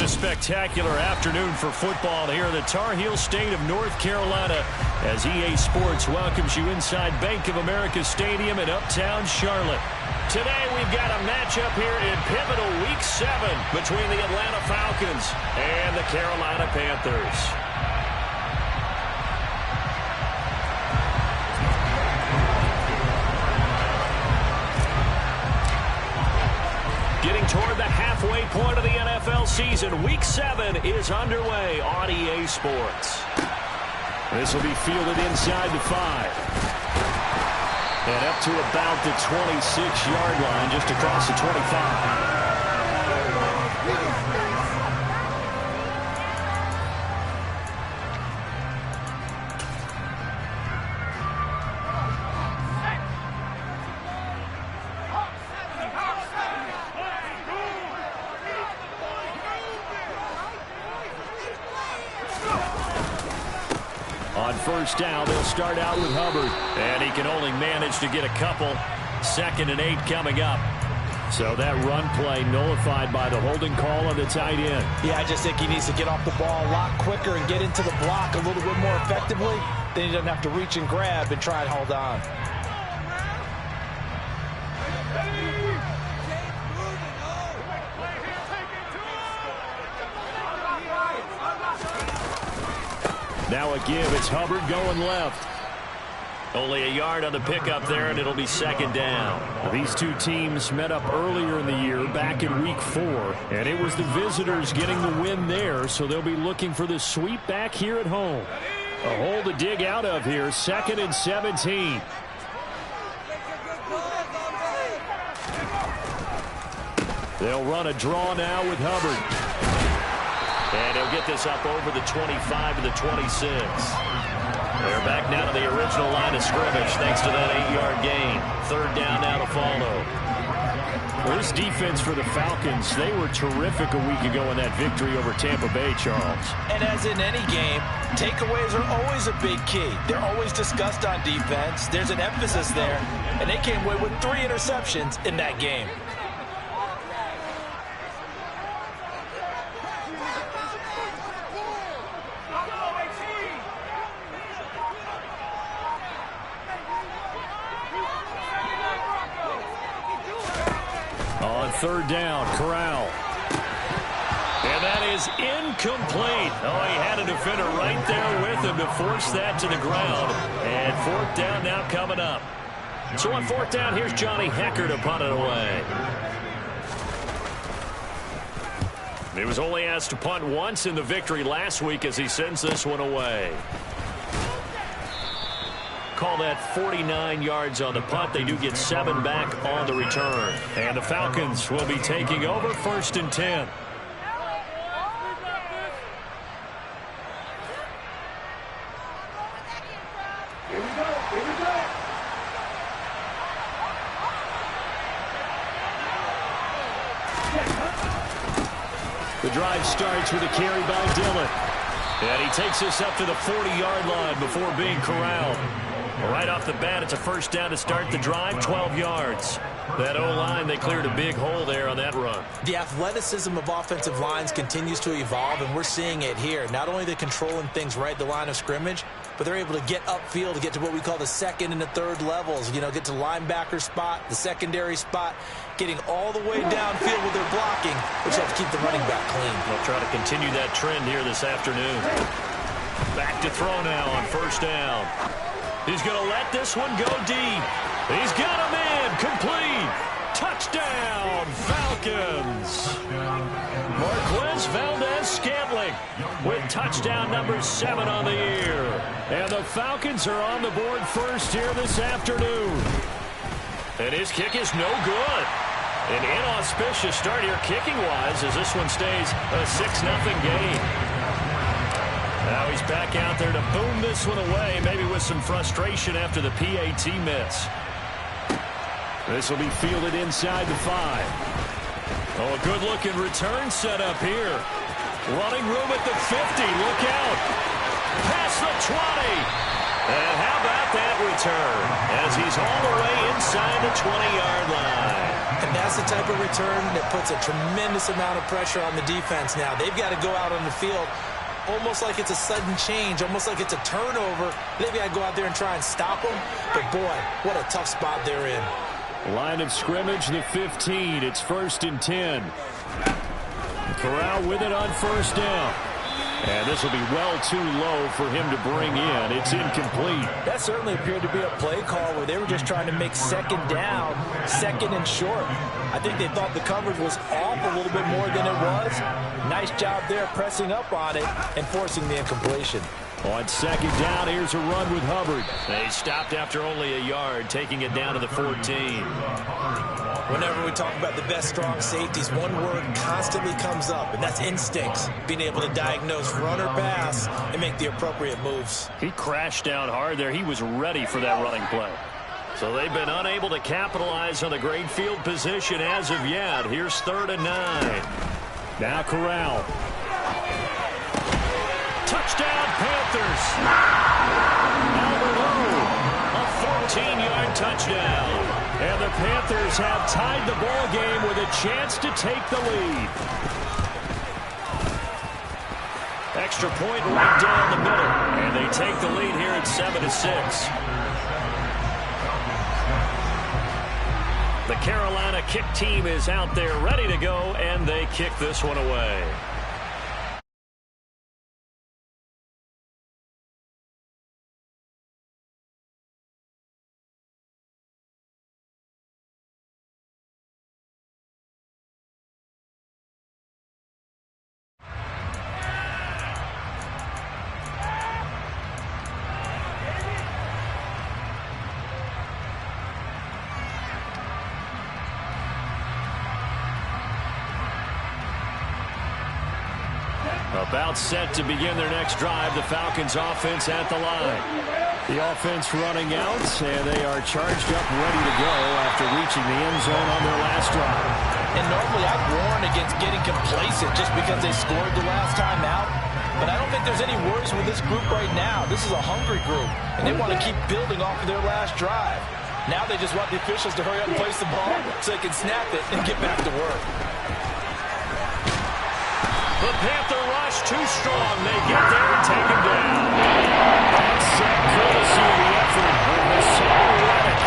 a spectacular afternoon for football here in the Tar Heel state of North Carolina as EA Sports welcomes you inside Bank of America Stadium in Uptown Charlotte. Today we've got a matchup here in pivotal Week 7 between the Atlanta Falcons and the Carolina Panthers. Getting toward the halfway point of the NFL season, Week 7 is underway on EA Sports. This will be fielded inside the 5. And up to about the 26-yard line, just across the 25. On first down, they'll start out with Hubbard. And he can only manage to get a couple. 2nd and 8 coming up. So that run play nullified by the holding call on the tight end. Yeah, I just think he needs to get off the ball a lot quicker and get into the block a little bit more effectively. Then he doesn't have to reach and grab and try and hold on. Now a give. It's Hubbard going left. Only a yard on the pickup there, and it'll be 2nd down. These two teams met up earlier in the year, back in Week 4, and it was the visitors getting the win there, so they'll be looking for the sweep back here at home. A hole to dig out of here, 2nd and 17. They'll run a draw now with Hubbard. And he'll get this up over the 25 to the 26. They're back now to the original line of scrimmage thanks to that 8-yard gain. 3rd down now to follow. Well, this defense for the Falcons, they were terrific a week ago in that victory over Tampa Bay, Charles. And as in any game, takeaways are always a big key. They're always discussed on defense. There's an emphasis there. And they came away with 3 interceptions in that game. On 3rd down, Corral. And that is incomplete. Oh, he had a defender right there with him to force that to the ground. And 4th down now coming up. So on 4th down, here's Johnny Hecker to punt it away. He was only asked to punt once in the victory last week as he sends this one away. Call that 49 yards on the punt. They do get 7 back on the return. And the Falcons will be taking over 1st and 10. The drive starts with a carry by Dillon. And he takes this up to the 40-yard line before being corralled. Right off the bat, it's a 1st down to start the drive, 12 yards. That O-line, they cleared a big hole there on that run. The athleticism of offensive lines continues to evolve, and we're seeing it here. Not only are they controlling things right at the line of scrimmage, but they're able to get upfield to get to what we call the 2nd and the 3rd levels. You know, get to linebacker spot, the secondary spot, getting all the way downfield with their blocking, which helps keep the running back clean. They'll try to continue that trend here this afternoon. Back to throw now on 1st down. He's going to let this one go deep. He's got him in. Complete. Touchdown, Falcons. Marquez Valdez-Scantling with touchdown number 7 on the year. And the Falcons are on the board first here this afternoon. And his kick is no good. An inauspicious start here kicking-wise as this one stays a 6-0 game. Now he's back out there to boom this one away, maybe with some frustration after the PAT miss. This will be fielded inside the 5. Oh, a good-looking return set up here. Running room at the 50. Look out. Past the 20. And how about that return as he's all the way inside the 20-yard line. And that's the type of return that puts a tremendous amount of pressure on the defense now. They've got to go out on the field almost like it's a sudden change, almost like it's a turnover. They've got to go out there and try and stop them. But, boy, what a tough spot they're in. Line of scrimmage, the 15. It's 1st and 10. Corral with it on 1st down. And this will be well too low for him to bring in. It's incomplete. That certainly appeared to be a play call where they were just trying to make 2nd down, 2nd and short. I think they thought the coverage was off a little bit more than it was. Nice job there pressing up on it and forcing the incompletion. On 2nd down, here's a run with Hubbard. They stopped after only a yard, taking it down to the 14. Whenever we talk about the best strong safeties, one word constantly comes up, and that's instincts. Being able to diagnose run or pass and make the appropriate moves. He crashed down hard there. He was ready for that running play. So they've been unable to capitalize on the great field position as of yet. Here's 3rd and 9. Now Corral. Touchdown, Panthers. Albert O, a 14-yard touchdown. And the Panthers have tied the ball game with a chance to take the lead. Extra point right down the middle. And they take the lead here at 7-6. The Carolina kick team is out there ready to go, and they kick this one away. About set to begin their next drive. The Falcons offense at the line. The offense running out, and they are charged up, ready to go after reaching the end zone on their last drive. And normally I'd warn against getting complacent just because they scored the last time out. But I don't think there's any worries with this group right now. This is a hungry group, and they want to keep building off of their last drive. Now they just want the officials to hurry up and place the ball so they can snap it and get back to work. The Panther rush too strong. They get there and take him down. That's courtesy of the effort of Hassan Reddick.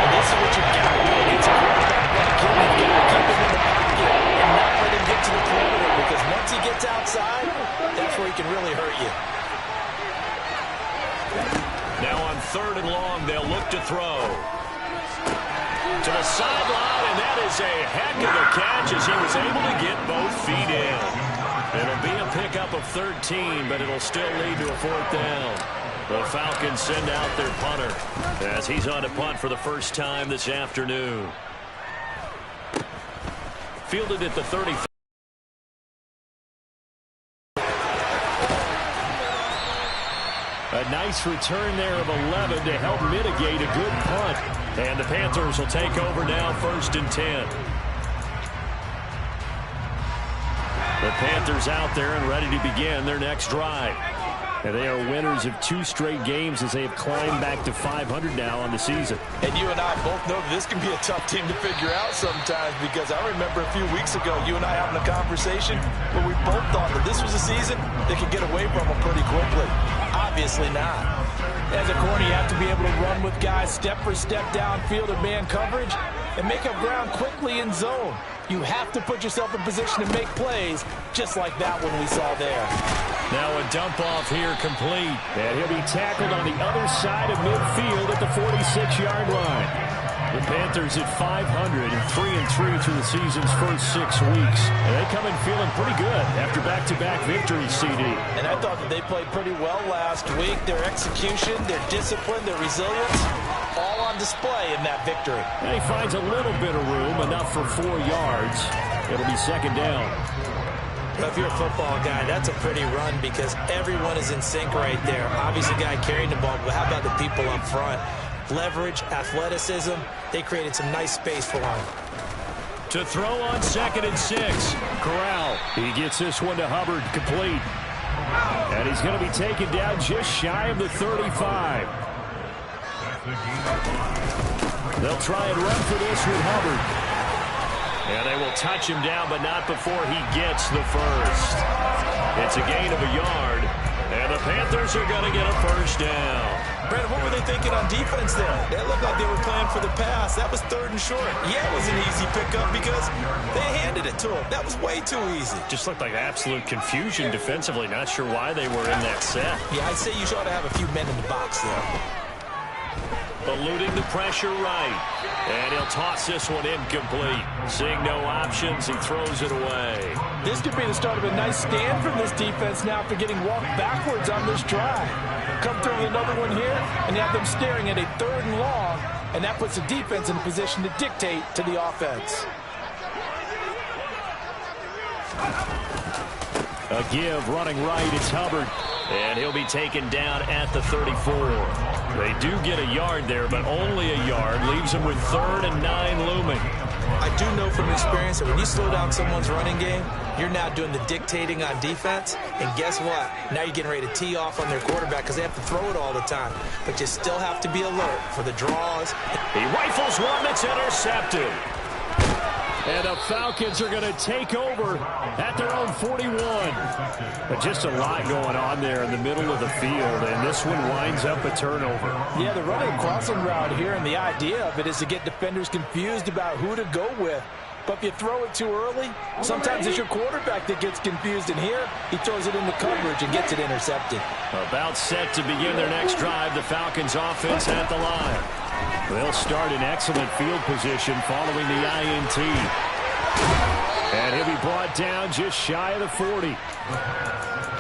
This is what you've got to do against a quarterback like him. You've got to keep him in the pocket and not let him get to the perimeter, because once he gets outside, that's where he can really hurt you. Now on 3rd and long, they'll look to throw. To the sideline, and that is a heck of a catch as he was able to get both feet in. It'll be a pickup of 13, but it'll still lead to a 4th down. The Falcons send out their punter as he's on to punt for the first time this afternoon. Fielded at the 35. A nice return there of 11 to help mitigate a good punt. And the Panthers will take over now, 1st and 10. The Panthers out there and ready to begin their next drive. And they are winners of 2 straight games as they have climbed back to 500 now on the season. And you and I both know that this can be a tough team to figure out sometimes, because I remember a few weeks ago you and I having a conversation where we both thought that this was a season they could get away from them pretty quickly. Obviously not. As a corner, you have to be able to run with guys step for step downfield in man coverage and make up ground quickly in zone. You have to put yourself in position to make plays, just like that one we saw there. Now a dump off here complete. And he'll be tackled on the other side of midfield at the 46-yard line. The Panthers at 500 and 3-3 through the season's first 6 weeks. And they come in feeling pretty good after back-to-back victories, CD. And I thought that they played pretty well last week. Their execution, their discipline, their resilience, all on display in that victory. And he finds a little bit of room, enough for 4 yards. It'll be 2nd down. Well, if you're a football guy, that's a pretty run because everyone is in sync right there. Obviously, the guy carrying the ball, but how about the people up front? Leverage, athleticism, they created some nice space for him. To throw on 2nd and 6. Corral, he gets this one to Hubbard, complete. And he's going to be taken down just shy of the 35. They'll try and run for this with Hubbard. And they will touch him down, but not before he gets the first. It's a gain of a yard, and the Panthers are going to get a first down. Brandon, what were they thinking on defense there? They looked like they were playing for the pass. That was 3rd and short. Yeah, it was an easy pickup because they handed it to him. That was way too easy. Just looked like absolute confusion defensively. Not sure why they were in that set. Yeah, I'd say you ought to have a few men in the box there. Eluding the pressure right. And he'll toss this one incomplete. Seeing no options, he throws it away. This could be the start of a nice stand from this defense now after getting walked backwards on this drive. Come through with another one here, and you have them staring at a 3rd and long, and that puts the defense in a position to dictate to the offense. A give running right, it's Hubbard. And he'll be taken down at the 34. They do get a yard there, but only a yard. Leaves them with 3rd and 9 looming. I do know from experience that when you slow down someone's running game, you're now doing the dictating on defense. And guess what? Now you're getting ready to tee off on their quarterback because they have to throw it all the time. But you still have to be alert for the draws. He rifles one that's intercepted. And the Falcons are going to take over at their own 41. But just a lot going on there in the middle of the field, and this one winds up a turnover. Yeah, they're running a crossing route here, and the idea of it is to get defenders confused about who to go with. But if you throw it too early, sometimes it's your quarterback that gets confused. And here, he throws it into coverage and gets it intercepted. About set to begin their next drive, the Falcons offense at the line. They'll start in excellent field position following the INT. And he'll be brought down just shy of the 40.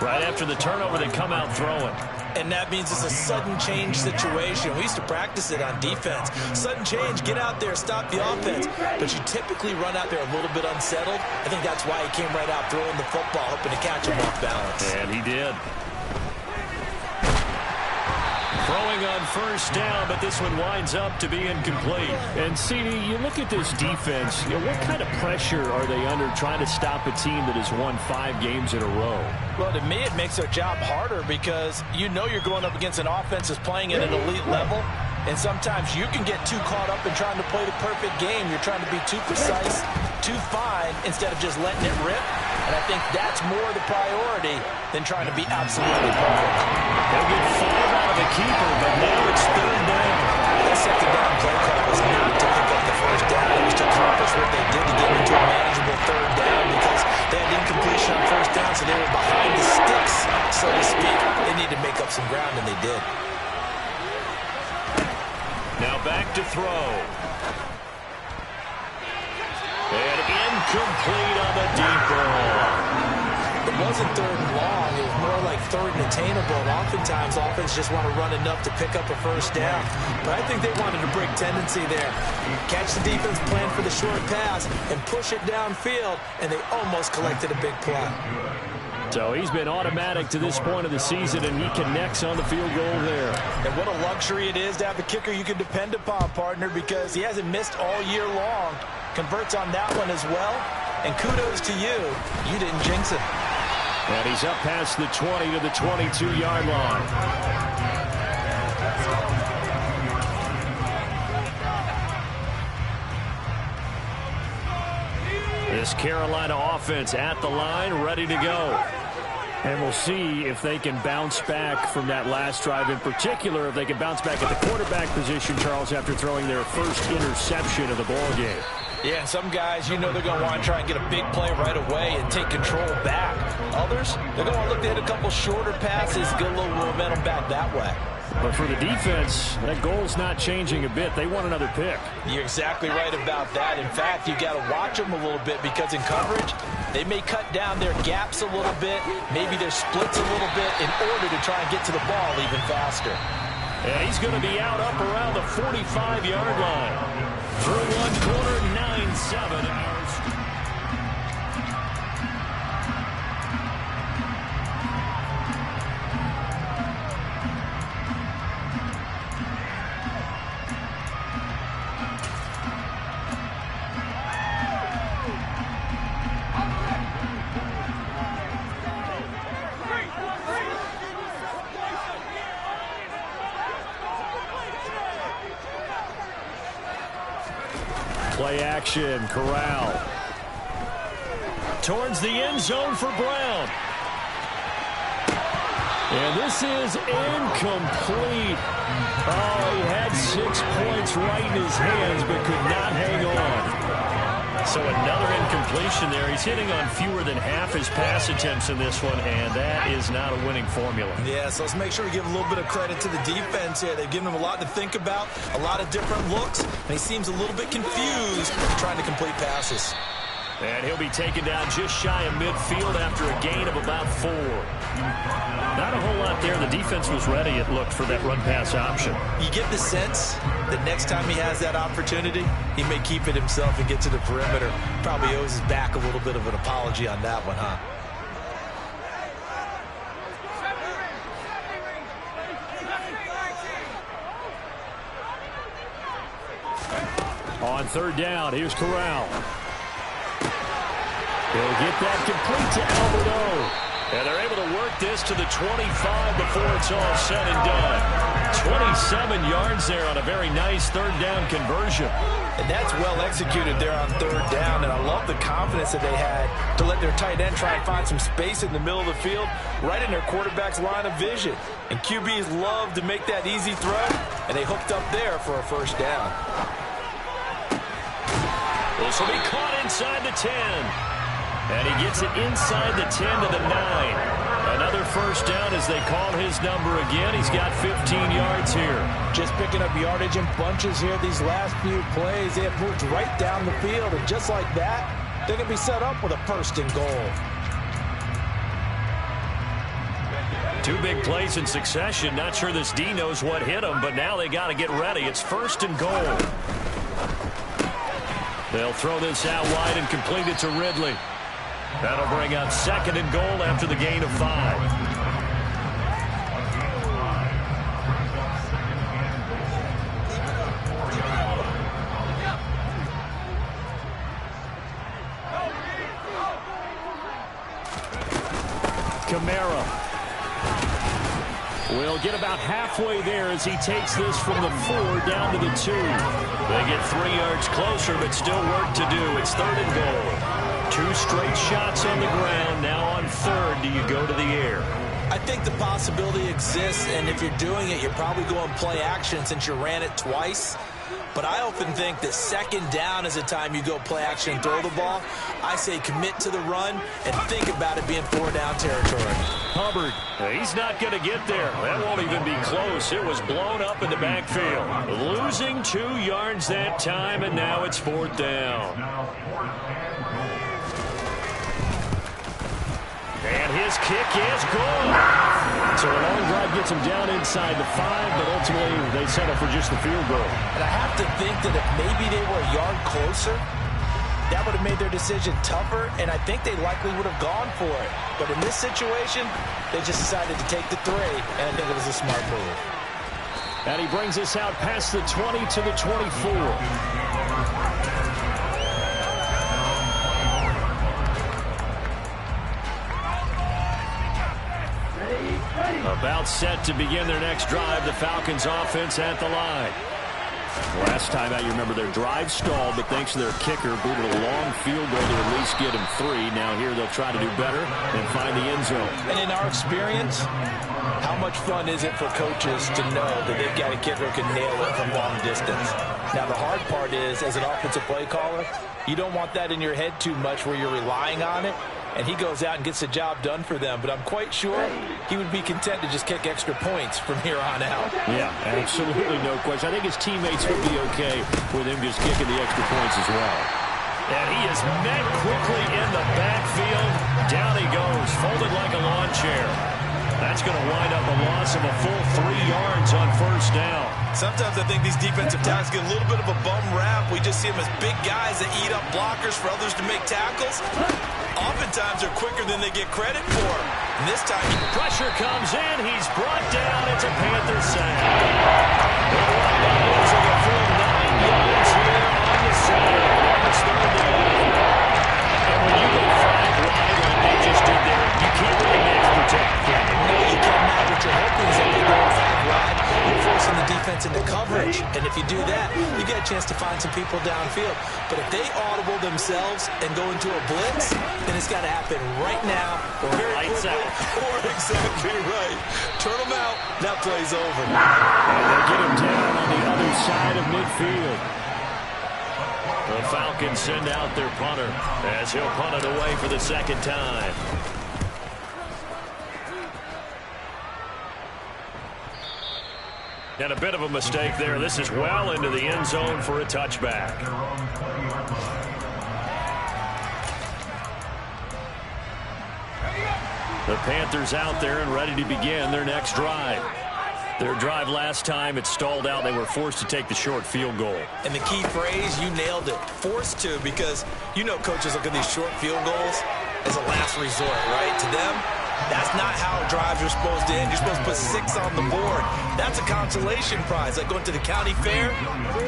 Right after the turnover, they come out throwing. And that means it's a sudden change situation. We used to practice it on defense. Sudden change, get out there, stop the offense. But you typically run out there a little bit unsettled. I think that's why he came right out throwing the football, hoping to catch him off balance. And he did. Throwing on first down, but this one winds up to be incomplete. And, CD, you look at this defense, what kind of pressure are they under trying to stop a team that has won 5 games in a row? Well, to me, it makes their job harder because you know you're going up against an offense that's playing at an elite level. And sometimes you can get too caught up in trying to play the perfect game. You're trying to be too precise, too fine, instead of just letting it rip. And I think that's more the priority than trying to be absolutely perfect. They'll get 5 out of the keeper, but now it's 3rd down. That 2nd down play call was not to pick up the first down. It was to accomplish what they did to get into a manageable 3rd down because they had incompletion on first down, so they were behind the sticks, so to speak. They needed to make up some ground, and they did. Now back to throw. And incomplete on the deep ball. It wasn't 3rd and long. It was more like 3rd and attainable. And oftentimes, offense just want to run enough to pick up a first down. But I think they wanted to break tendency there. Catch the defense plan for the short pass and push it downfield, and they almost collected a big play. So he's been automatic to this point of the season, and he connects on the field goal there. And what a luxury it is to have a kicker you can depend upon, partner, because he hasn't missed all year long. Converts on that one as well. And kudos to you. You didn't jinx it. And he's up past the 20 to the 22-yard line. This Carolina offense at the line, ready to go. And we'll see if they can bounce back from that last drive. In particular, if they can bounce back at the quarterback position, Charles, after throwing their first interception of the ball game. Yeah, and some guys, you know they're going to want to try and get a big play right away and take control back. Others, they're going to want to look to hit a couple shorter passes, get a little momentum back that way. But for the defense, that goal's not changing a bit. They want another pick. You're exactly right about that. In fact, you got to watch them a little bit because in coverage, they may cut down their gaps a little bit, maybe their splits a little bit in order to try and get to the ball even faster. And he's going to be out up around the 45-yard line. Through one quarter, 9-7. Play action, Corral. Towards the end zone for Brown. And this is incomplete. Oh, he had 6 points right in his hands, but could not hang on. So another incompletion there. He's hitting on fewer than half his pass attempts in this one, and that is not a winning formula. Yeah, so let's make sure we give a little bit of credit to the defense here. They've given him a lot to think about, a lot of different looks, and he seems a little bit confused trying to complete passes. And he'll be taken down just shy of midfield after a gain of about 4. Not a whole lot there. The defense was ready, it looked, for that run-pass option. You get the sense that next time he has that opportunity, he may keep it himself and get to the perimeter. Probably owes his back a little bit of an apology on that one, huh? On third down, here's Corral. He'll get that complete to Alberto. And they're able to work this to the 25 before it's all said and done. 27 yards there on a very nice third down conversion. And that's well executed there on third down. And I love the confidence that they had to let their tight end try and find some space in the middle of the field, right in their quarterback's line of vision. And QBs love to make that easy throw, and they hooked up there for a first down. This will be caught inside the 10. And he gets it inside the 10 to the 9. Another first down as they call his number again. He's got 15 yards here. Just picking up yardage in bunches here these last few plays. They have moved right down the field, and just like that, they're going to be set up with a first and goal. 2 big plays in succession. Not sure this D knows what hit him, but now they got to get ready. It's first and goal. They'll throw this out wide and complete it to Ridley. That'll bring up second and goal after the gain of 5. Kamara will get about halfway there as he takes this from the 4 down to the 2. They get 3 yards closer, but still work to do. It's third and goal. 2 straight shots on the ground. Now on third, do you go to the air? I think the possibility exists, and if you're doing it, you're probably going play action since you ran it twice. But I often think that second down is the time you go play action and throw the ball. I say commit to the run and think about it being 4-down territory. Hubbard, he's not going to get there. That won't even be close. It was blown up in the backfield. Losing 2 yards that time, and now it's 4th down. And his kick is good. So a long drive gets him down inside the 5, but ultimately they settle for just the field goal. And I have to think that if maybe they were a yard closer, that would have made their decision tougher, and I think they likely would have gone for it. But in this situation, they just decided to take the 3, and I think it was a smart move. And he brings us out past the 20 to the 24. About set to begin their next drive. The Falcons offense at the line. Last time out, you remember their drive stalled, but thanks to their kicker, booted a long field goal to at least get him 3. Now here they'll try to do better and find the end zone. And in our experience, how much fun is it for coaches to know that they've got a kicker who can nail it from long distance? Now the hard part is, as an offensive play caller, you don't want that in your head too much where you're relying on it. And he goes out and gets the job done for them. But I'm quite sure he would be content to just kick extra points from here on out. Yeah, absolutely no question. I think his teammates would be okay with him just kicking the extra points as well. And he is met quickly in the backfield. Down he goes, folded like a lawn chair. That's going to wind up a loss of a full 3 yards on first down. Sometimes I think these defensive tackles get a little bit of a bum rap. We just see them as big guys that eat up blockers for others to make tackles. Oftentimes they're quicker than they get credit for. And this time, pressure comes in. He's brought down. It's a Panther sack. They'll wind up losing a full 9 yards here on the center. It's third down. And when you go 5 wide like they just did there, you can't really match protect. no, you cannot. What you're hoping is that they go 5 wide. You're forcing the defense defense into coverage. And if you do that, you get a chance to find some people downfield. But if they audible themselves and go into a blitz, then it's got to happen right now or very quickly. Or exactly right. Turn them out. That play's over. And they get him down on the other side of midfield. The Falcons send out their punter as he'll punt it away for the second time. And a bit of a mistake there. This is well into the end zone for a touchback. The Panthers out there and ready to begin their next drive. Their drive last time, it stalled out. They were forced to take the short field goal. And the key phrase, you nailed it. Forced to, because you know coaches look at these short field goals as a last resort, right? To them, that's not how drives are supposed to end. You're supposed to put 6 on the board. That's a consolation prize. Like going to the county fair,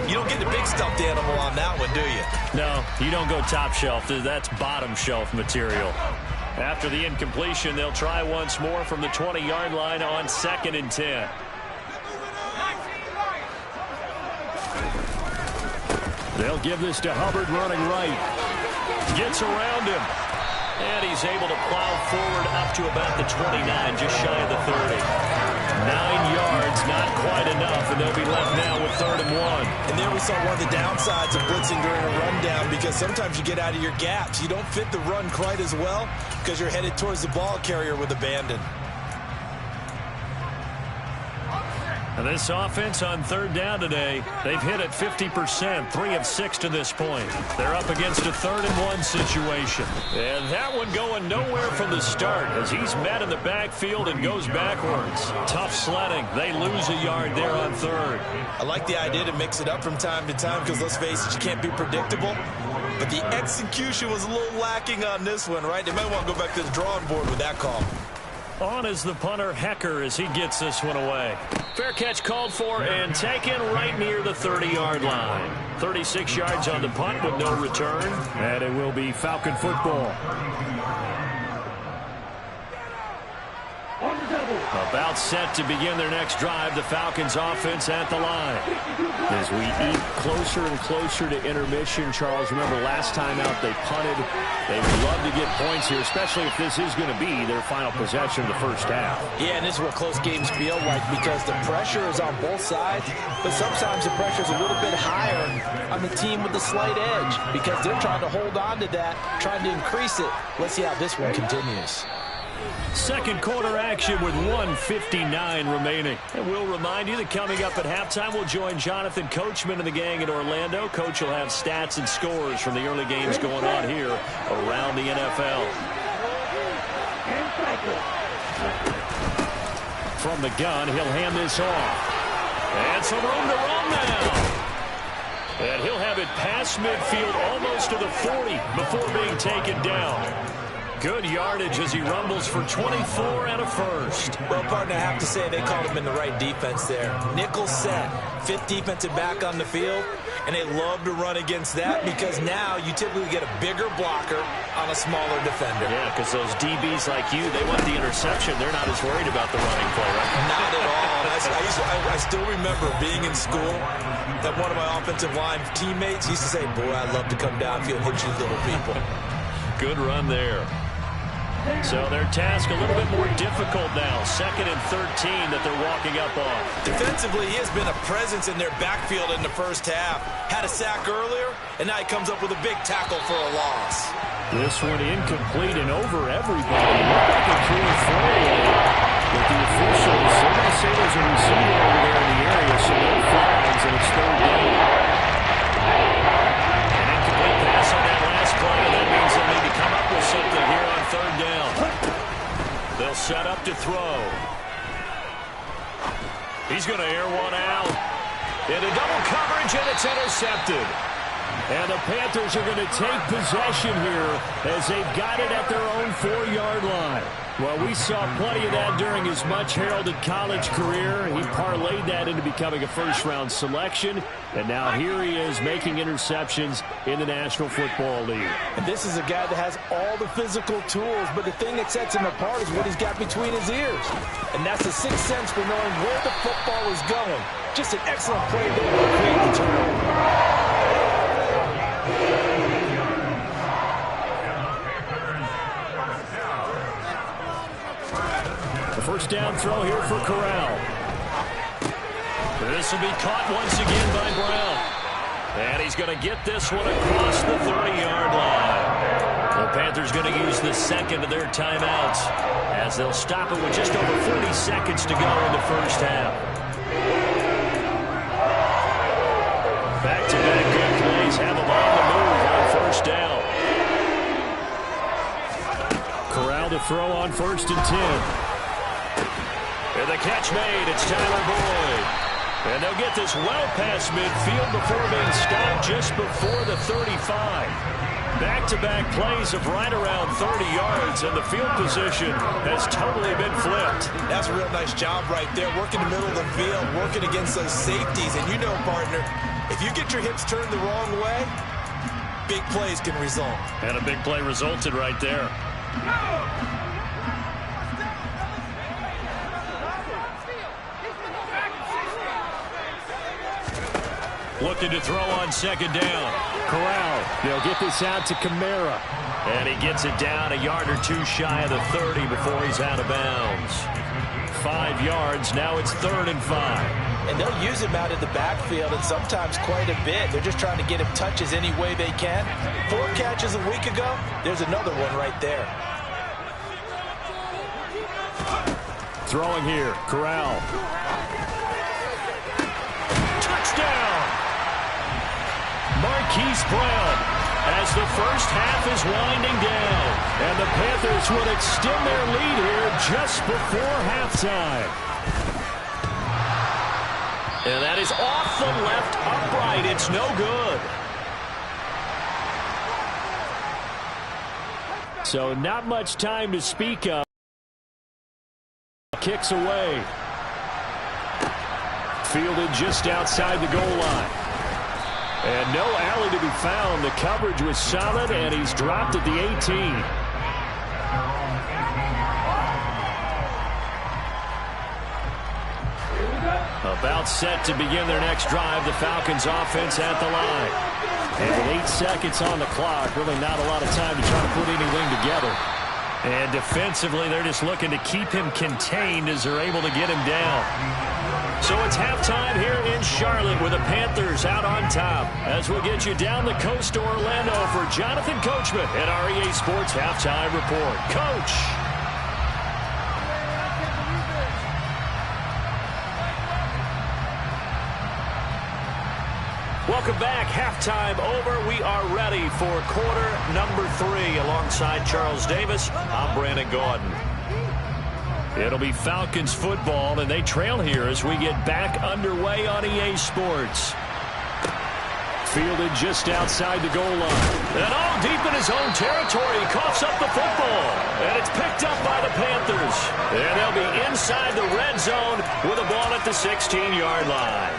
you don't get the big stuffed animal on that one, do you? No, you don't go top shelf. That's bottom shelf material. After the incompletion, they'll try once more from the 20-yard line on 2nd and 10. They'll give this to Hubbard running right. Gets around him. And he's able to plow forward up to about the 29, just shy of the 30. 9 yards, not quite enough, and they'll be left now with 3rd and 1. And there we saw one of the downsides of blitzing during a rundown, because sometimes you get out of your gaps. You don't fit the run quite as well because you're headed towards the ball carrier with abandon. And this offense on 3rd down today, they've hit it 50%, 3 of 6 to this point. They're up against a 3rd and 1 situation. And that one going nowhere from the start as he's met in the backfield and goes backwards. Tough sledding. They lose a yard there on 3rd. I like the idea to mix it up from time to time because, let's face it, you can't be predictable. But the execution was a little lacking on this one, right? They might want to go back to the drawing board with that call. On is the punter, Hecker, as he gets this one away. Fair catch called for and taken right near the 30-yard line. 36 yards on the punt with no return. And it will be Falcon football. About set to begin their next drive, the Falcons offense at the line. As we eat closer and closer to intermission, Charles, remember last time out they punted. They would love to get points here, especially if this is going to be their final possession of the first half. Yeah, and this is what close games feel like because the pressure is on both sides, but sometimes the pressure is a little bit higher on the team with the slight edge because they're trying to hold on to that, trying to increase it. Let's see how this one continues. Second quarter action with 1:59 remaining. And we'll remind you that coming up at halftime, we'll join Jonathan Coachman and the gang in Orlando. Coach will have stats and scores from the early games going on here around the NFL. From the gun, he'll hand this off. And some room to run now. And he'll have it past midfield almost to the 40 before being taken down. Good yardage as he rumbles for 24 and a first. Well, partner, I have to say they called him in the right defense there. Nickel set, 5th defensive back on the field, and they love to run against that because now you typically get a bigger blocker on a smaller defender. Yeah, because those DBs like you, they want the interception. They're not as worried about the running play, right? Not at all. I still remember being in school that one of my offensive line teammates used to say, boy, I'd love to come downfield and hit you little people. Good run there. So their task a little bit more difficult now. 2nd and 13 that they're walking up on. Defensively, he has been a presence in their backfield in the first half. Had a sack earlier, and now he comes up with a big tackle for a loss. This one incomplete and over everybody. Looked like a clear throwaway. But the officials, they're going to say there's a receiver over there in the area, so no flags, and it's 3rd down. An incomplete pass on that last play, and that means they'll need to come up with something here on 3rd down. They'll set up to throw. He's going to air one out. Into double coverage, and it's intercepted. And the Panthers are going to take possession here as they've got it at their own 4-yard line. Well, we saw plenty of that during his much-heralded college career. He parlayed that into becoming a first-round selection. And now here he is making interceptions in the National Football League. And this is a guy that has all the physical tools, but the thing that sets him apart is what he's got between his ears. And that's the sixth sense for knowing where the football is going. Just an excellent play there to create the turnover. The first down throw here for Corral. This will be caught once again by Brown. And he's going to get this one across the 30-yard line. The Panthers going to use the second of their timeouts as they'll stop it with just over 40 seconds to go in the first half. Back-to-back good plays have them on the move on first down. Corral to throw on 1st and 10. And the catch made. It's Tyler Boyd. And they'll get this well past midfield before being stopped just before the 35. Back-to-back plays of right around 30 yards, and the field position has totally been flipped. That's a real nice job right there, working the middle of the field, working against those safeties. And you know, partner, if you get your hips turned the wrong way, big plays can result. And a big play resulted right there. Looking to throw on 2nd down. Corral, they'll get this out to Kamara. And he gets it down a yard or two shy of the 30 before he's out of bounds. 5 yards, now it's 3rd and 5. And they'll use him out in the backfield, and sometimes quite a bit. They're just trying to get him touches any way they can. 4 catches a week ago, there's another one right there. Throwing here, Corral. Touchdown! Marquise Brown as the first half is winding down. And the Panthers would extend their lead here just before halftime. And that is off the left upright. It's no good. So not much time to speak of. Kicks away. Fielded just outside the goal line. And no alley to be found. The coverage was solid, and he's dropped at the 18. About set to begin their next drive, the Falcons offense at the line. And with 8 seconds on the clock, really not a lot of time to try to put anything together. And defensively, they're just looking to keep him contained as they're able to get him down. So it's halftime here in Charlotte with the Panthers out on top. As we'll get you down the coast to Orlando for Jonathan Coachman at our EA Sports Halftime Report. Coach! Welcome back. Halftime over. We are ready for quarter number 3 alongside Charles Davis. I'm Brandon Gaudin. It'll be Falcons football, and they trail here as we get back underway on EA Sports. Fielded just outside the goal line. And all deep in his own territory, he coughs up the football. And it's picked up by the Panthers. And they'll be inside the red zone with a ball at the 16-yard line.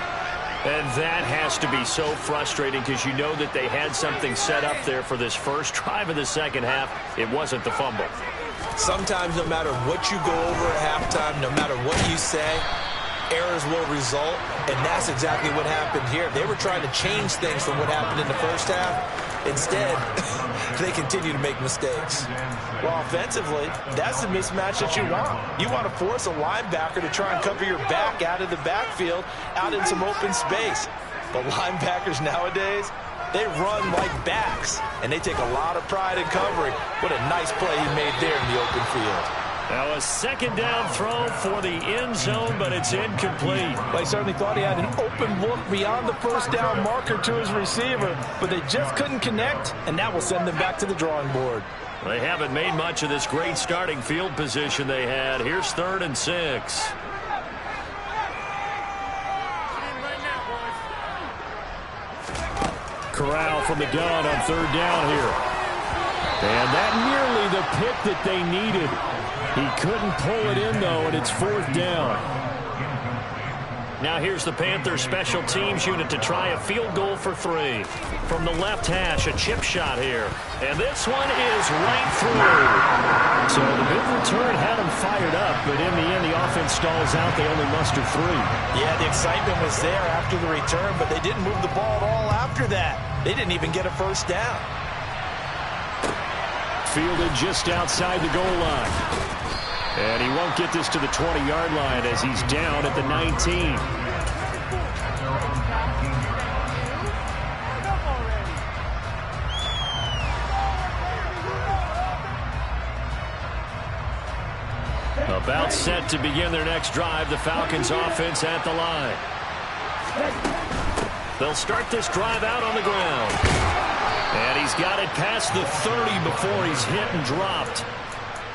And that has to be so frustrating because you know that they had something set up there for this first drive of the second half. It wasn't the fumble. Sometimes no matter what you go over at halftime, no matter what you say, errors will result, and that's exactly what happened here. They were trying to change things from what happened in the first half. Instead, they continue to make mistakes. Well, offensively, that's the mismatch that you want. You want to force a linebacker to try and cover your back out of the backfield, out in some open space. But linebackers nowadays, they run like backs, and they take a lot of pride in covering. What a nice play he made there in the open field. Now a second down throw for the end zone, but it's incomplete. Well, he certainly thought he had an open look beyond the first down marker to his receiver, but they just couldn't connect, and that will send them back to the drawing board. They haven't made much of this great starting field position they had. Here's 3rd and 6. Corral from the gun on 3rd down here. And that nearly the pick that they needed. He couldn't pull it in, though, and it's 4th down. Now here's the Panthers special teams unit to try a field goal for 3. From the left hash, a chip shot here. And this one is right through. So the big return had them fired up, but in the end, the offense stalls out. They only mustered 3. Yeah, the excitement was there after the return, but they didn't move the ball at all after that. They didn't even get a first down. Fielded just outside the goal line. And he won't get this to the 20-yard line as he's down at the 19. About set to begin their next drive, the Falcons offense at the line. They'll start this drive out on the ground. And he's got it past the 30 before he's hit and dropped.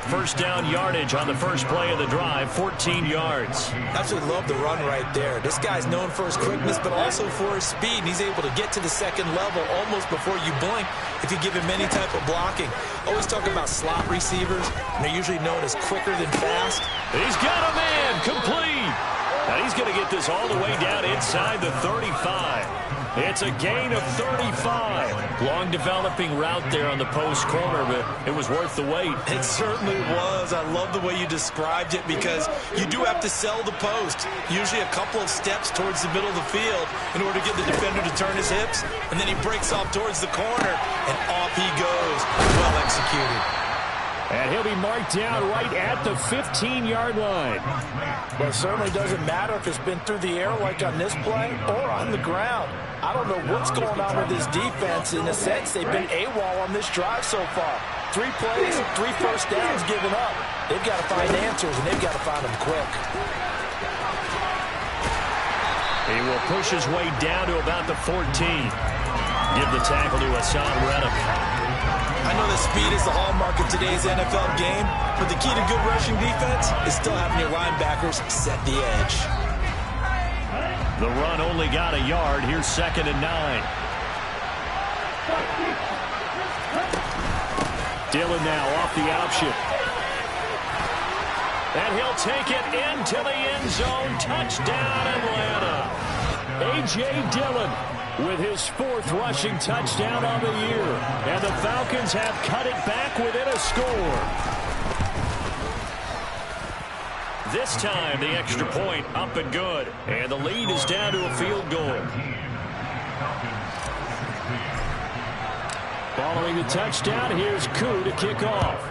First down yardage on the first play of the drive, 14 yards. Absolutely love the run right there. This guy's known for his quickness, but also for his speed. And he's able to get to the second level almost before you blink if you give him any type of blocking. Always talk about slot receivers, and they're usually known as quicker than fast. He's got a man, complete. Now he's going to get this all the way down inside the 35. It's a gain of 35. Long developing route there on the post corner, but it was worth the wait. It certainly was. I love the way you described it because you do have to sell the post. Usually a couple of steps towards the middle of the field in order to get the defender to turn his hips. And then he breaks off towards the corner, and off he goes. Well executed. And he'll be marked down right at the 15-yard line. But it certainly doesn't matter if it's been through the air like on this play or on the ground. I don't know what's going on with this defense. In a sense, they've been AWOL on this drive so far. 3 plays, 3 first downs given up. They've got to find answers, and they've got to find them quick. He will push his way down to about the 14. Give the tackle to Hassan Reddick. I know that speed is the hallmark of today's NFL game, but the key to good rushing defense is still having your linebackers set the edge. The run only got a yard. Here's 2nd and 9. Dillon now off the option. And he'll take it into the end zone. Touchdown, Atlanta. A.J. Dillon with his 4th rushing touchdown on the year. And the Falcons have cut it back within a score. This time, the extra point up and good. And the lead is down to a field goal. Following the touchdown, here's Koo to kick off.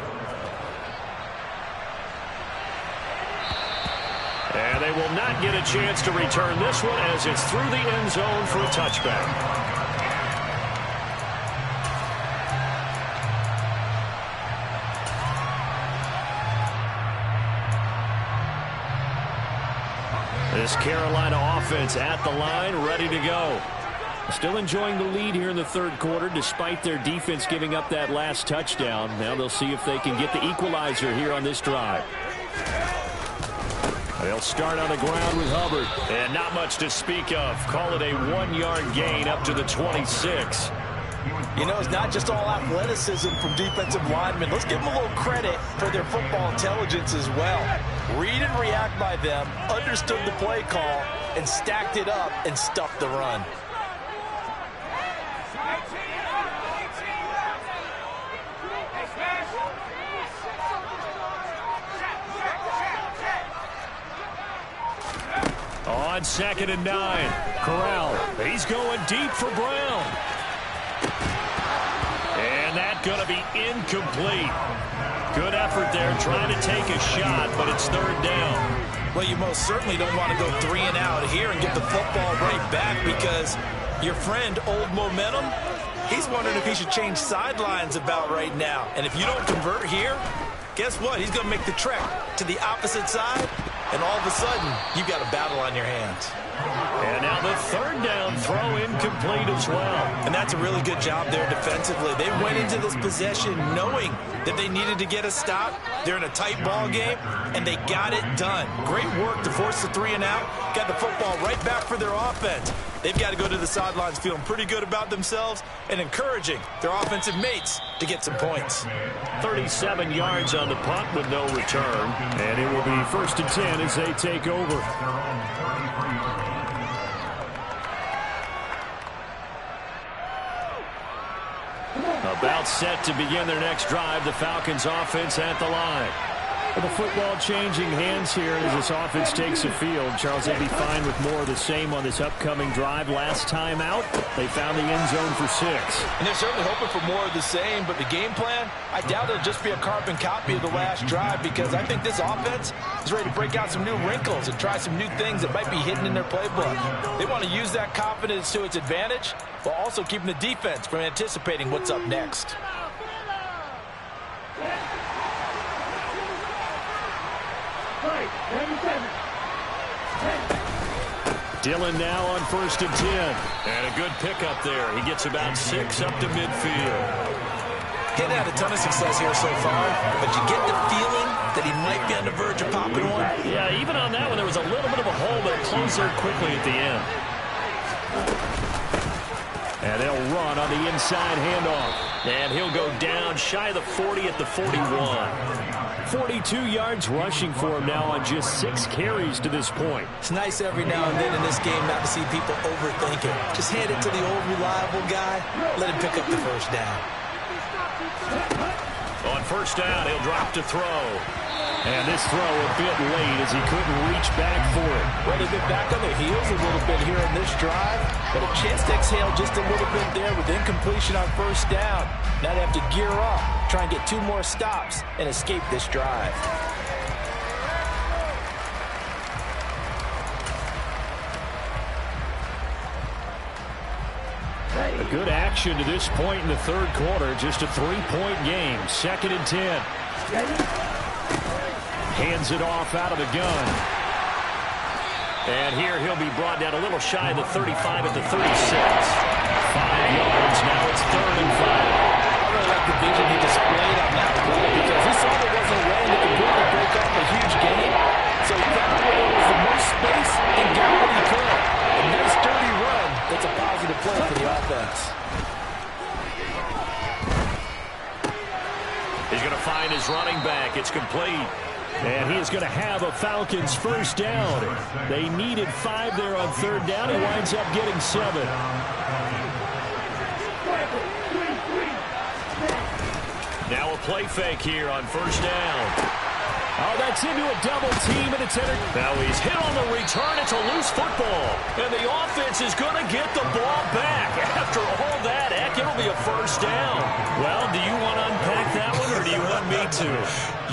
And they will not get a chance to return this one as it's through the end zone for a touchback. This Carolina offense at the line, ready to go. Still enjoying the lead here in the 3rd quarter despite their defense giving up that last touchdown. Now they'll see if they can get the equalizer here on this drive. They'll start on the ground with Hubbard. And not much to speak of. Call it a 1-yard gain up to the 26. You know, it's not just all athleticism from defensive linemen. Let's give them a little credit for their football intelligence as well. Read and react by them, understood the play call, and stacked it up and stuffed the run. On 2nd and 9, Corral. He's going deep for Brown. And that's going to be incomplete. Good effort there trying to take a shot, but it's 3rd down. Well, you most certainly don't want to go 3 and out here and get the football right back because your friend, Old Momentum, he's wondering if he should change sidelines about right now. And if you don't convert here, guess what? He's going to make the trek to the opposite side, and all of a sudden, you've got a battle on your hands. And now the 3rd down throw incomplete as well. And that's a really good job there defensively. They went into this possession knowing that they needed to get a stop. They're in a tight ball game, and they got it done. Great work to force the 3 and out. Got the football right back for their offense. They've got to go to the sidelines feeling pretty good about themselves and encouraging their offensive mates to get some points. 37 yards on the punt with no return. And it will be 1st and 10 as they take over. About set to begin their next drive. The Falcons offense at the line. Well, the football changing hands here as this offense takes the field. Charles, they'd be fine with more of the same on this upcoming drive. Last time out, they found the end zone for 6. And they're certainly hoping for more of the same, but the game plan, I doubt it'll just be a carbon copy of the last drive, because I think this offense is ready to break out some new wrinkles and try some new things that might be hidden in their playbook. They want to use that confidence to its advantage while also keeping the defense from anticipating what's up next. Dillon now on 1st and 10. And a good pickup there. He gets about 6 up to midfield. He hadn't had a ton of success here so far, but you get the feeling that he might be on the verge of popping one. Yeah, even on that one, there was a little bit of a hole, but it closed there quickly at the end. And they'll run on the inside handoff. And he'll go down shy of the 40 at the 41. 42 yards rushing for him now on just 6 carries to this point. It's nice every now and then in this game not to see people overthink it. Just hand it to the old reliable guy. Let him pick up the first down. On 1st down, he'll drop to throw. And this throw a bit late as he couldn't reach back for it. Well, they've been back on their heels a little bit here in this drive, but a chance to exhale just a little bit there with incompletion on 1st down. Now they have to gear up, try and get 2 more stops, and escape this drive. A good action to this point in the 3rd quarter. Just a 3-point game. 2nd and 10. Hands it off out of the gun. And here he'll be brought down a little shy of the 35 at the 36. 5 yards. Now it's 3rd and 5. I really like the vision he displayed on that play, because he saw there wasn't a lane that could really break up a huge game. So he found where there was the most space and got what he could. A nice dirty run. That's a positive play for the offense. He's going to find his running back. It's complete. And he is going to have a Falcons 1st down. They needed 5 there on 3rd down. He winds up getting 7. Now a play fake here on 1st down. Oh, that's into a double team, and it's entered. Now he's hit on the return. It's a loose football. And the offense is going to get the ball back. After all that, heck, it'll be a 1st down. Well, do you want to unpack that one, or do you want me to?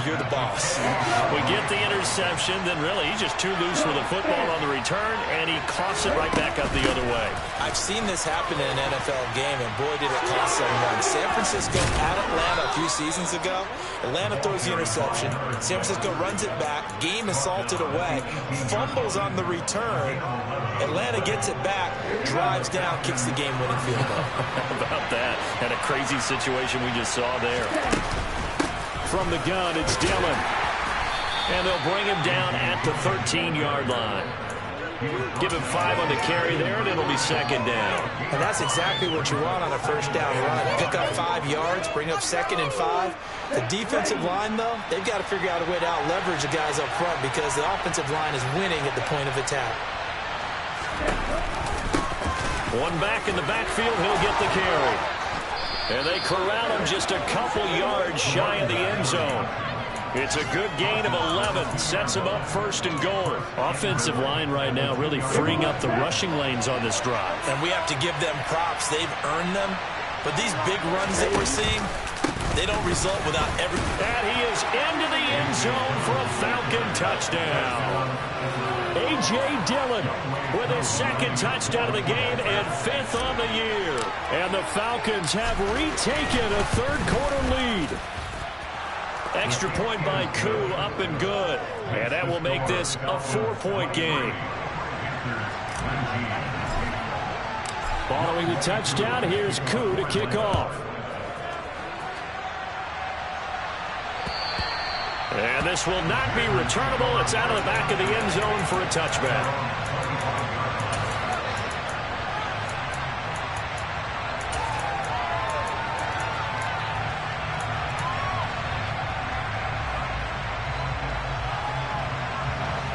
You're the boss. We get the interception, then really he's just too loose with the football on the return, and he coughs it right back up the other way. I've seen this happen in an NFL game, and boy, did it cost someone. San Francisco at Atlanta a few seasons ago. Atlanta throws the interception. San Francisco runs it back. Game is salted away. Fumbles on the return. Atlanta gets it back, drives down, kicks the game-winning field goal. How about that? And a crazy situation we just saw there. From the gun, it's Dillon. And they'll bring him down at the 13-yard line. Give him 5 on the carry there, and it'll be 2nd down. And that's exactly what you want on a 1st down run. Pick up 5 yards, bring up 2nd and 5. The defensive line, though, they've got to figure out a way to out-leverage the guys up front, because the offensive line is winning at the point of attack. One back in the backfield, he'll get the carry. And they corral him just a couple yards shy of the end zone. It's a good gain of 11. Sets him up 1st and goal. Offensive line right now really freeing up the rushing lanes on this drive. And we have to give them props. They've earned them. But these big runs that we're seeing, they don't result without every... And he is into the end zone for a Falcon touchdown. A.J. Dillon with his 2nd touchdown of the game and 5th on the year. And the Falcons have retaken a 3rd quarter lead. Extra point by Koo, up and good. And that will make this a 4-point game. Following the touchdown, here's Koo to kick off. And this will not be returnable. It's out of the back of the end zone for a touchback.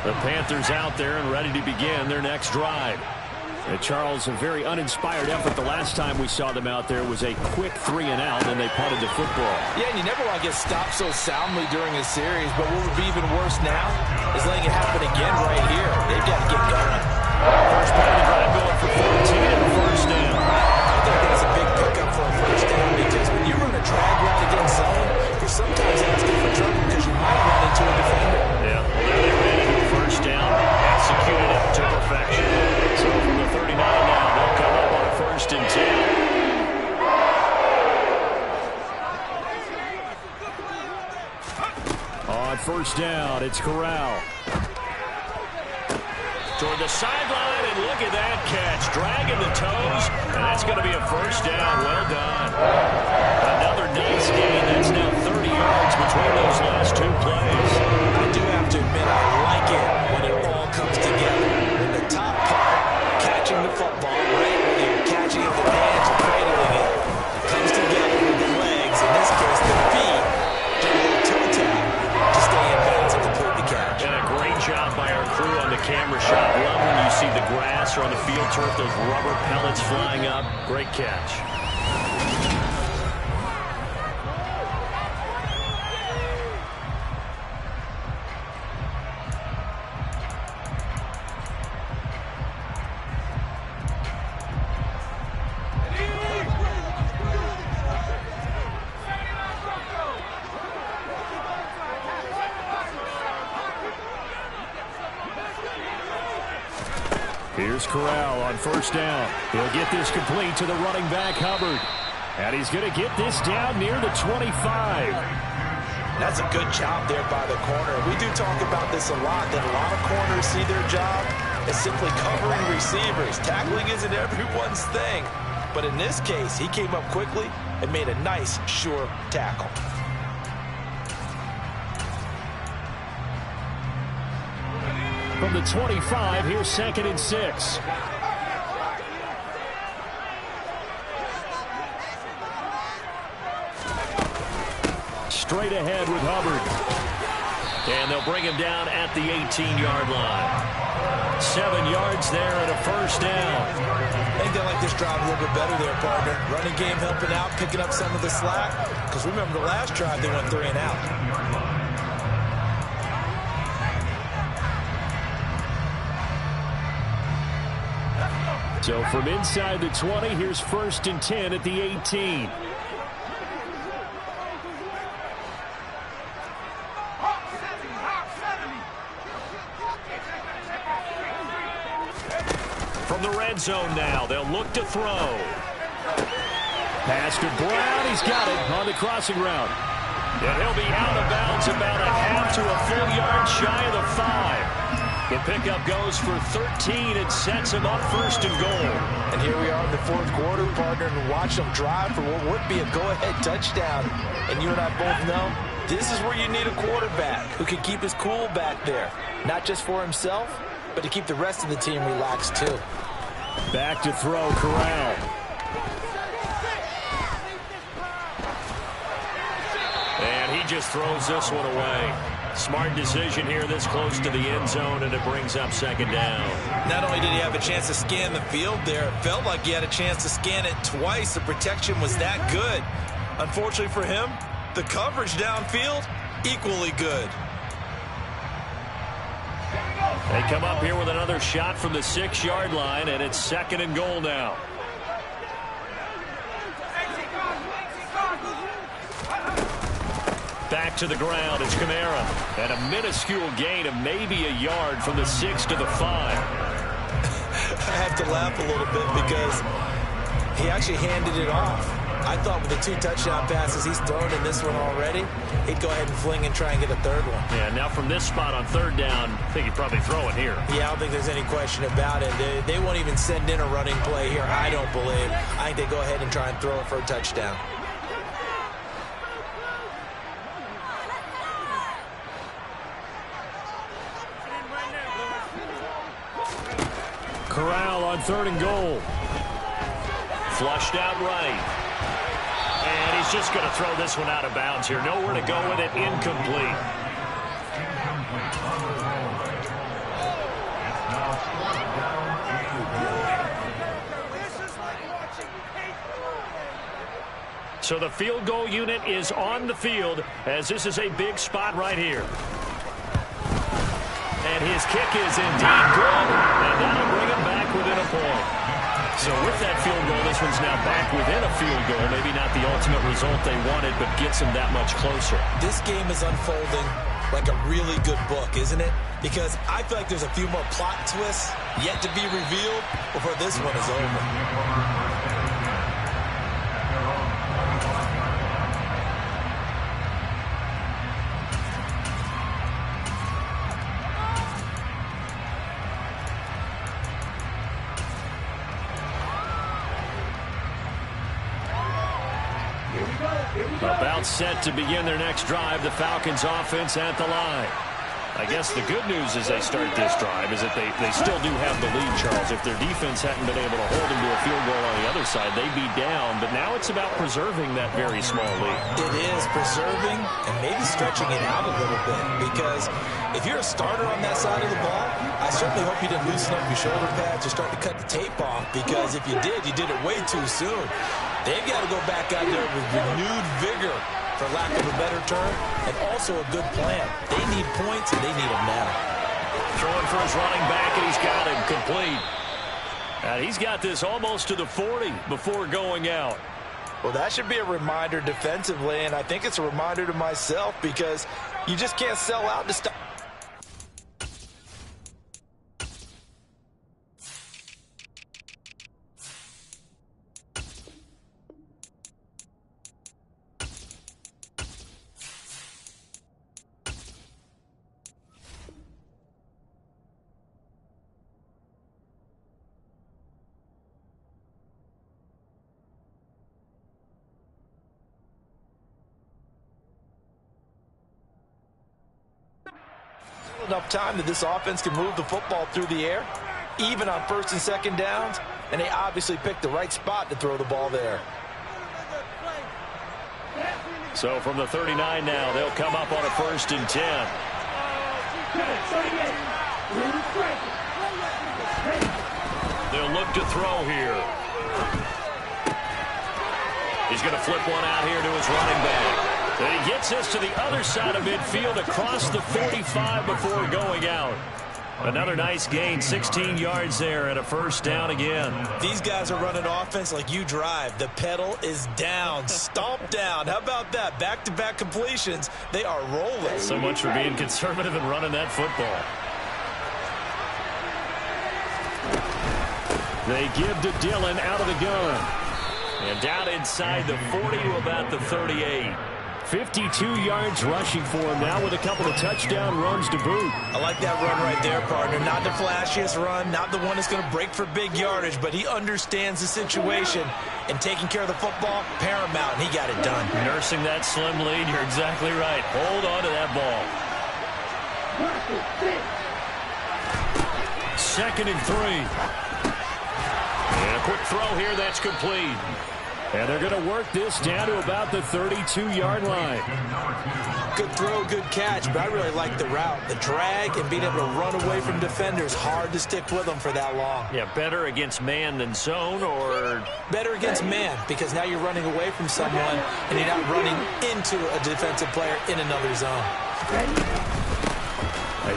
The Panthers out there and ready to begin their next drive. Charles, a very uninspired effort. The last time we saw them out there was a quick 3-and-out, and they punted the football. Yeah, and you never want to get stopped so soundly during a series, but what would be even worse now is letting it happen again right here. They've got to get going. First play of the drive going for 14 and a first down. I think that's a big pickup for a first down because when you run a drag route against zone, you're sometimes asking for trouble because you might run into a defender. Yeah, well, there they ran into a first down, executed it to perfection. So from the 39 now, they'll come up on a 1st and 10. On 1st down, it's Corral. Toward the sideline, and look at that catch. Dragging the toes, and that's going to be a 1st down. Well done. Another nice gain. That's now 30 yards between those last 2 plays. I do have to admit I like it when it all comes together. When the top part, catching the football, right, whether you're catching it with the hands or cradling it, it comes together with the legs, in this case the feet, do a little toe tap to stay in bounds and complete the catch. And a great job by our crew on the camera shot. Love when you see the grass or on the field turf, those rubber pellets flying up. Great catch. Here's Corral on 1st down. He'll get this complete to the running back, Hubbard. And he's going to get this down near the 25. That's a good job there by the corner. We do talk about this a lot, that a lot of corners see their job as simply covering receivers. Tackling isn't everyone's thing. But in this case, he came up quickly and made a nice, sure tackle. From the 25, here's 2nd and 6. Straight ahead with Hubbard. And they'll bring him down at the 18-yard line. 7 yards there and a 1st down. I think they like this drive a little bit better there, partner. Running game helping out, picking up some of the slack. Because remember, the last drive they went 3-and-out. So from inside the 20, here's 1st and 10 at the 18. From the red zone now, they'll look to throw. Pass to Brown. He's got it on the crossing route. And he'll be out of bounds about a half to a full yard shy of the 5. The pickup goes for 13 and sets him up 1st and goal. And here we are in the 4th quarter, partner, and watch them drive for what would be a go-ahead touchdown. And you and I both know this is where you need a quarterback who can keep his cool back there. Not just for himself, but to keep the rest of the team relaxed too. Back to throw, Corral. And he just throws this one away. Smart decision here this close to the end zone, and it brings up 2nd down. Not only did he have a chance to scan the field there, it felt like he had a chance to scan it twice. The protection was that good. Unfortunately for him, the coverage downfield, equally good. They come up here with another shot from the 6-yard line, and it's 2nd and goal now. Back to the ground, it's Kamara. And a minuscule gain of maybe a yard from the 6 to the 5. I have to laugh a little bit because he actually handed it off. I thought with the 2 touchdown passes he's thrown in this one already, he'd go ahead and fling and try and get a 3rd one. Yeah, now from this spot on 3rd down, I think he'd probably throw it here. Yeah, I don't think there's any question about it. They won't even send in a running play here, I don't believe. I think they go ahead and try and throw it for a touchdown. Corral on 3rd and goal. Flushed out right. And he's just going to throw this one out of bounds here. Nowhere to go with it. Incomplete. So the field goal unit is on the field as this is a big spot right here. And his kick is indeed good, and that'll bring him back within a point. So with that field goal, this one's now back within a field goal. Maybe not the ultimate result they wanted, but gets them that much closer. This game is unfolding like a really good book, isn't it? Because I feel like there's a few more plot twists yet to be revealed before this one is over. About set to begin their next drive, the Falcons offense at the line. I guess the good news as they start this drive is that they still do have the lead, Charles. If their defense hadn't been able to hold them to a field goal on the other side, they'd be down. But now it's about preserving that very small lead. It is preserving and maybe stretching it out a little bit. Because if you're a starter on that side of the ball, I certainly hope you didn't loosen up your shoulder pads or start to cut the tape off. Because if you did it way too soon. They've got to go back out there with renewed vigor, for lack of a better term, and also a good plan. They need points, and they need them now. Throwing for his running back, and he's got him complete. And he's got this almost to the 40 before going out. Well, that should be a reminder defensively, and I think it's a reminder to myself because you just can't sell out to stop. Enough time that this offense can move the football through the air, even on first and second downs, and they obviously picked the right spot to throw the ball there. So from the 39 now, they'll come up on a 1st and 10. They'll look to throw here. He's going to flip one out here to his running back. And he gets this to the other side of midfield across the 45 before going out. Another nice gain, 16 yards there and a 1st down again. These guys are running offense like you drive. The pedal is down, stomp down. How about that? Back-to-back completions. They are rolling. So much for being conservative and running that football. They give to Dillon out of the gun. And down inside the 40 to about the 38. 52 yards rushing for him now with a couple of touchdown runs to boot. I like that run right there, partner. Not the flashiest run, not the one that's going to break for big yardage, but he understands the situation, and taking care of the football, paramount, and he got it done. Nursing that slim lead, you're exactly right. Hold on to that ball. 2nd and 3. And a quick throw here, that's complete. And they're going to work this down to about the 32-yard line. Good throw, good catch, but I really like the route. The drag and being able to run away from defenders, hard to stick with them for that long. Yeah, better against man than zone, or? Better against man, because now you're running away from someone and you're not running into a defensive player in another zone.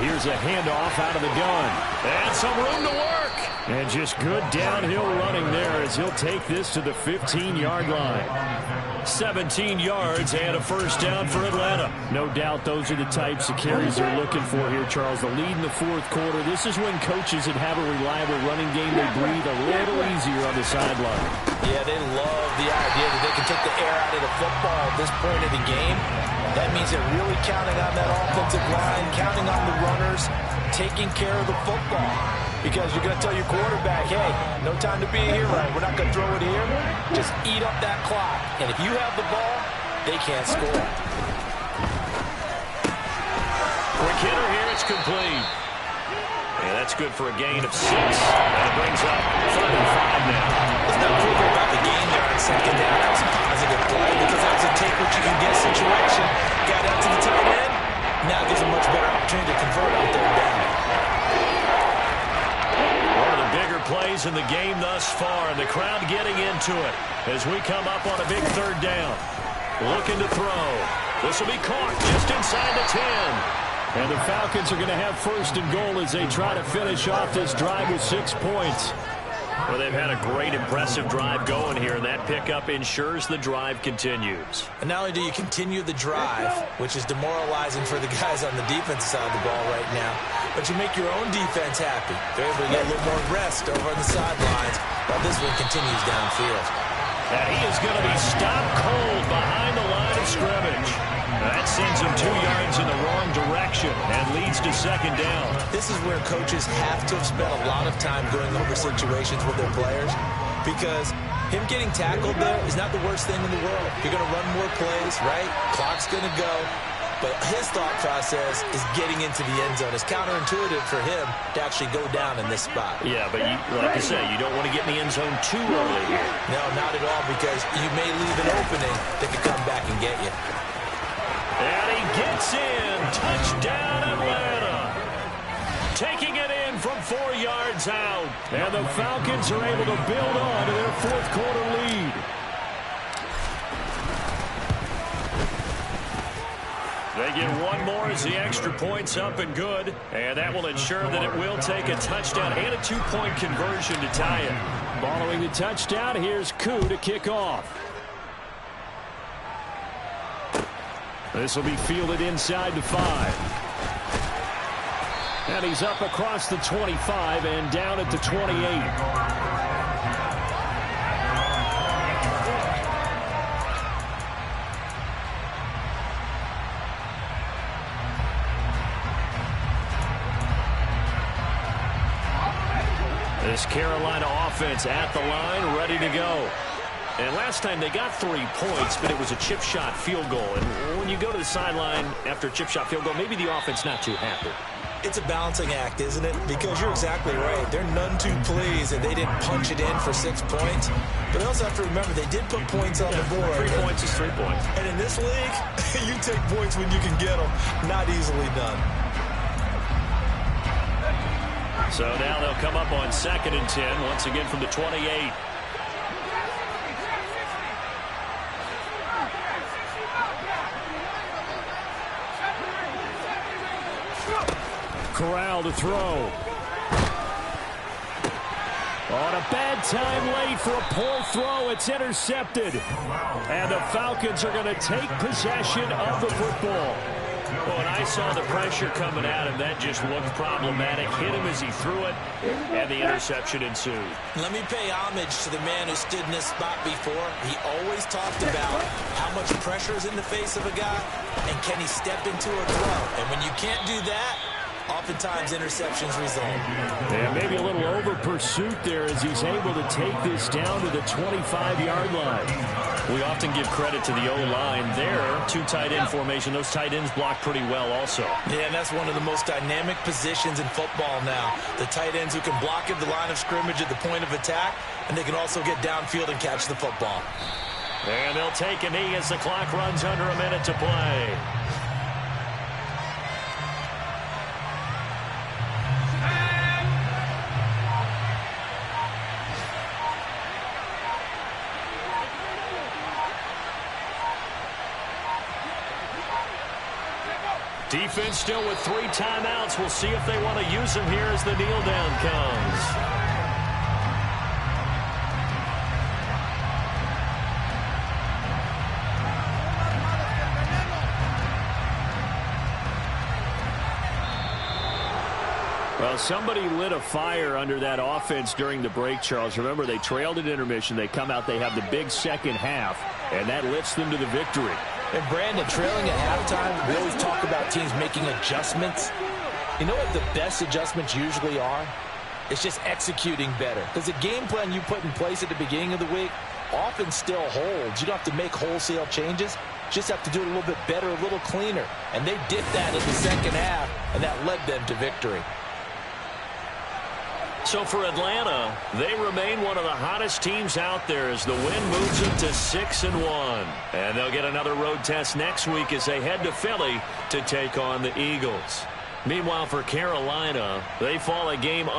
Here's a handoff out of the gun. And some room to work. And just good downhill running there as he'll take this to the 15-yard line. 17 yards and a 1st down for Atlanta. No doubt those are the types of carries they're looking for here, Charles. The lead in the 4th quarter. This is when coaches that have a reliable running game, they breathe a little easier on the sideline. Yeah, they love the idea that they can take the air out of the football at this point of the game. That means they're really counting on that offensive line, counting on the runners, taking care of the football. Because you're going to tell your quarterback, hey, no time to be a hero. We're not going to throw it here. Just eat up that clock. And if you have the ball, they can't score. Quick hitter here, it's complete. And that's good for a gain of 6. And it brings up 3rd and 5 now. There's nothing critical about the gain there on 2nd down. That was a positive play because that was a take what you can get situation. Got out to the tight end. Now gives a much better opportunity to convert out there down. One of the bigger plays plays in the game thus far, and the crowd getting into it as we come up on a big third down. Looking to throw. This will be caught just inside the 10. And the Falcons are going to have first and goal as they try to finish off this drive with 6 points. Well, they've had a great, impressive drive going here, and that pickup ensures the drive continues. And not only do you continue the drive, which is demoralizing for the guys on the defensive side of the ball right now, but you make your own defense happy. They're able to get a little more rest over on the sidelines while this one continues downfield. And he is going to be stopped cold behind the line of scrimmage. That sends him 2 yards in the wrong direction and leads to second down. This is where coaches have to have spent a lot of time going over situations with their players, because him getting tackled there is not the worst thing in the world. You're going to run more plays, right? Clock's going to go. But his thought process is getting into the end zone. It's counterintuitive for him to actually go down in this spot. Yeah, but like you say, you don't want to get in the end zone too early here. No, not at all, because you may leave an opening that could come back and get you. And he gets in. Touchdown, Atlanta. Taking it in from 4 yards out. And the Falcons are able to build on to their fourth quarter lead. They get one more as the extra point's up and good. And that will ensure that it will take a touchdown and a 2-point conversion to tie it. Following the touchdown, here's Koo to kick off. This will be fielded inside the 5. And he's up across the 25 and down at the 28. This Carolina offense at the line, ready to go. And last time they got 3 points, but it was a chip shot field goal. And when you go to the sideline after a chip shot field goal, maybe the offense not too happy. It's a balancing act, isn't it? Because you're exactly right. They're none too pleased that they didn't punch it in for 6 points. But they also have to remember they did put points on the board. 3 points is 3 points. And in this league, you take points when you can get them. Not easily done. So now they'll come up on 2nd and 10, once again from the 28. Corral to throw. On a bad time late for a poor throw. It's intercepted. And the Falcons are going to take possession of the football. Well, when I saw the pressure coming at him, that just looked problematic. Hit him as he threw it, and the interception ensued. Let me pay homage to the man who stood in this spot before. He always talked about how much pressure is in the face of a guy, and can he step into a throw. And when you can't do that, oftentimes interceptions result. Yeah, maybe a little over pursuit there as he's able to take this down to the 25-yard line. We often give credit to the O-line there. 2 tight end formation. Those tight ends block pretty well also. Yeah, and that's one of the most dynamic positions in football now. The tight ends who can block at the line of scrimmage at the point of attack, and they can also get downfield and catch the football. And they'll take a knee as the clock runs under a minute to play. Defense still with 3 timeouts. We'll see if they want to use them here as the kneel down comes. Well, somebody lit a fire under that offense during the break, Charles. Remember, they trailed at intermission. They come out, they have the big second half, and that lifts them to the victory. And Brandon, trailing at halftime, we always talk about teams making adjustments. You know what the best adjustments usually are? It's just executing better. Because the game plan you put in place at the beginning of the week often still holds. You don't have to make wholesale changes. Just have to do it a little bit better, a little cleaner. And they did that in the second half, and that led them to victory. So for Atlanta, they remain one of the hottest teams out there as the win moves them to 6-1. And they'll get another road test next week as they head to Philly to take on the Eagles. Meanwhile, for Carolina, they fall a game